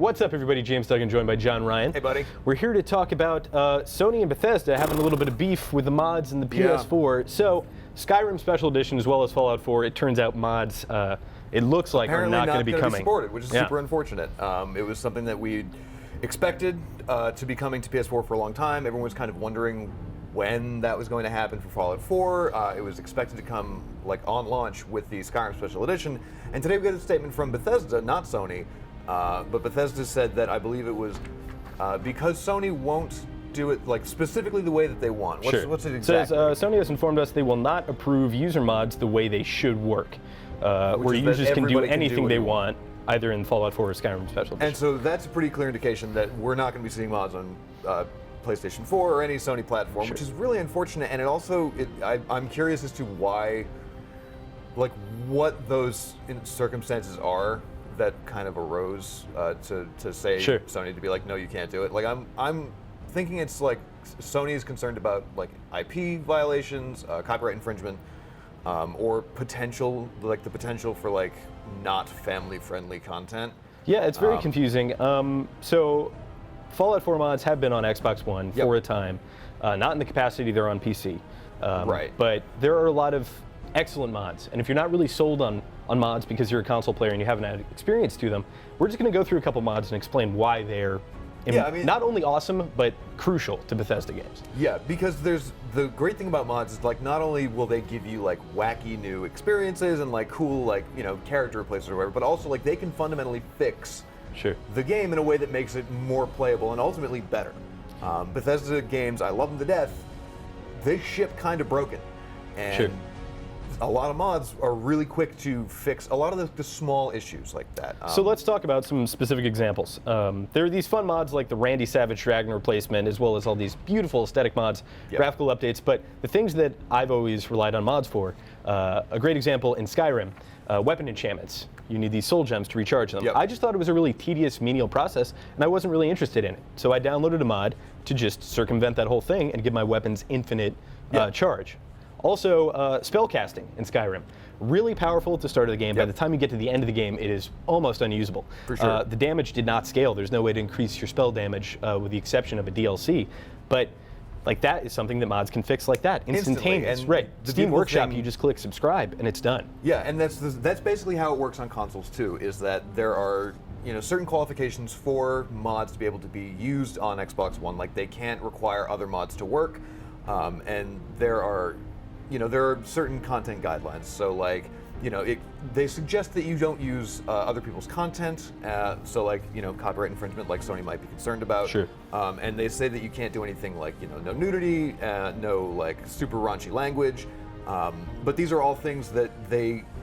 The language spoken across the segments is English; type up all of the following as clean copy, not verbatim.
What's up, everybody? James Duggan, joined by John Ryan. Hey, buddy. We're here to talk about Sony and Bethesda having a little bit of beef with the mods in the PS4. So, Skyrim Special Edition as well as Fallout 4, it turns out mods, it looks like, apparently are not going to be coming. Supported, which is super unfortunate. It was something that we expected to be coming to PS4 for a long time. Everyone was kind of wondering when that was going to happen for Fallout 4. It was expected to come like on launch with the Skyrim Special Edition. And today we got a statement from Bethesda, not Sony, but Bethesda said that I believe it was because Sony won't do it like specifically the way that they want. What's it exactly? Says, Sony has informed us they will not approve user mods the way they should work, where users can do anything they want, either in Fallout 4 or Skyrim Special Edition. And so that's a pretty clear indication that we're not going to be seeing mods on PlayStation 4 or any Sony platform, which is really unfortunate. And it also, I'm curious as to why, like, what those circumstances are that kind of arose to say Sony to be like, no, you can't do it. Like, I'm thinking it's like Sony is concerned about like IP violations, copyright infringement, or potential, like the potential for like not family-friendly content. Yeah, it's very confusing. So, Fallout 4 mods have been on Xbox One for a time, not in the capacity they're on PC. But there are a lot of excellent mods, and if you're not really sold on mods because you're a console player and you haven't had experience to them, we're just going to go through a couple mods and explain why they're not only awesome, but crucial to Bethesda games. Yeah, because there's the great thing about mods is like not only will they give you like wacky new experiences and like cool like character replacements or whatever, but also like they can fundamentally fix the game in a way that makes it more playable and ultimately better. Bethesda games, I love them to death. They ship kind of broken, and a lot of mods are really quick to fix a lot of the small issues like that. So let's talk about some specific examples. There are these fun mods like the Randy Savage Dragon replacement, as well as all these beautiful aesthetic mods, graphical updates, but the things that I've always relied on mods for, a great example in Skyrim, weapon enchantments. You need these soul gems to recharge them. I just thought it was a really tedious, menial process, and I wasn't really interested in it. So I downloaded a mod to just circumvent that whole thing and give my weapons infinite charge. Also, spellcasting in Skyrim. Really powerful at the start of the game. By the time you get to the end of the game, it is almost unusable. For sure. The damage did not scale. There's no way to increase your spell damage with the exception of a DLC. But like that is something that mods can fix like that. Instantaneous. And Steam Workshop, you just click subscribe and it's done. Yeah, and that's basically how it works on consoles too, is that there are certain qualifications for mods to be able to be used on Xbox One. Like they can't require other mods to work, and there are certain content guidelines. So like, they suggest that you don't use other people's content. So like, copyright infringement, like Sony might be concerned about. And they say that you can't do anything like, no nudity, no like super raunchy language. But these are all things that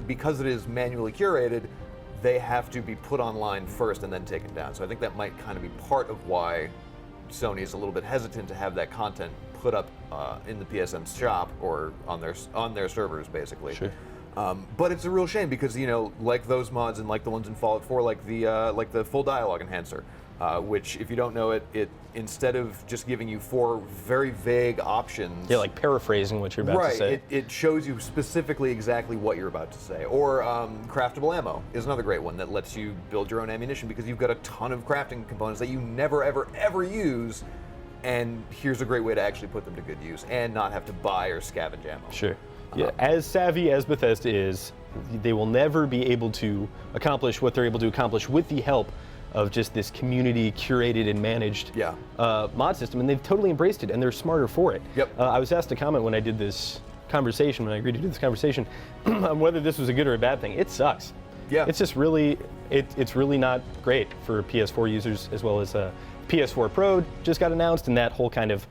because it is manually curated, they have to be put online first and then taken down. So I think that might kind of be part of why Sony is a little bit hesitant to have that content put up in the PSN shop or on their servers, basically. But it's a real shame because like those mods and like the ones in Fallout 4, like the full dialogue enhancer, which if you don't know it instead of just giving you 4 very vague options, like paraphrasing what you're about to say, it shows you specifically exactly what you're about to say. Or craftable ammo is another great one that lets you build your own ammunition because you've got a ton of crafting components that you never ever use. And here's a great way to actually put them to good use and not have to buy or scavenge ammo. Yeah, as savvy as Bethesda is, they will never be able to accomplish what they're able to accomplish with the help of just this community curated and managed mod system, and they've totally embraced it, and they're smarter for it. I was asked to comment when I did this conversation, when I agreed to do this conversation, on whether this was a good or a bad thing. It sucks. It's just really, it's really not great for PS4 users, as well as PS4 Pro just got announced, and that whole kind of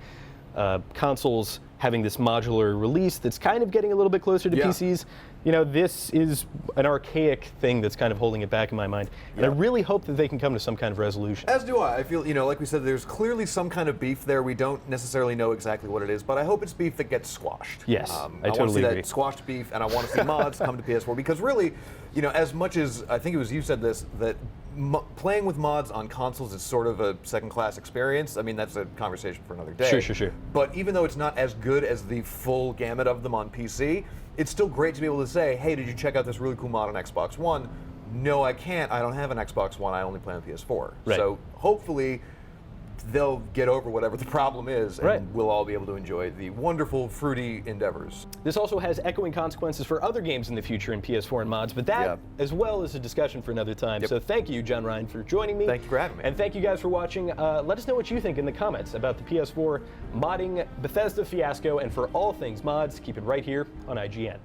consoles having this modular release that's kind of getting a little bit closer to PCs. This is an archaic thing that's kind of holding it back in my mind. And I really hope that they can come to some kind of resolution. As do I. I feel, like we said, there's clearly some kind of beef there. We don't necessarily know exactly what it is, but I hope it's beef that gets squashed. Yes, I totally want to see agree. that squashed beef, and I want to see mods come to PS4 because really, as much as I think it was you said this, that playing with mods on consoles is sort of a second-class experience. I mean, that's a conversation for another day. Sure. But even though it's not as good as the full gamut of them on PC, it's still great to be able to say, hey, did you check out this really cool mod on Xbox One? no, I can't. I don't have an Xbox One. I only play on PS4. Right. So hopefully they'll get over whatever the problem is, and right. we'll all be able to enjoy the wonderful, fruity endeavors. This also has echoing consequences for other games in the future in PS4 and mods, but that as well is a discussion for another time. So thank you, John Ryan, for joining me. Thank you for having me. And thank you guys for watching. Let us know what you think in the comments about the PS4 modding Bethesda fiasco, and for all things mods, keep it right here on IGN.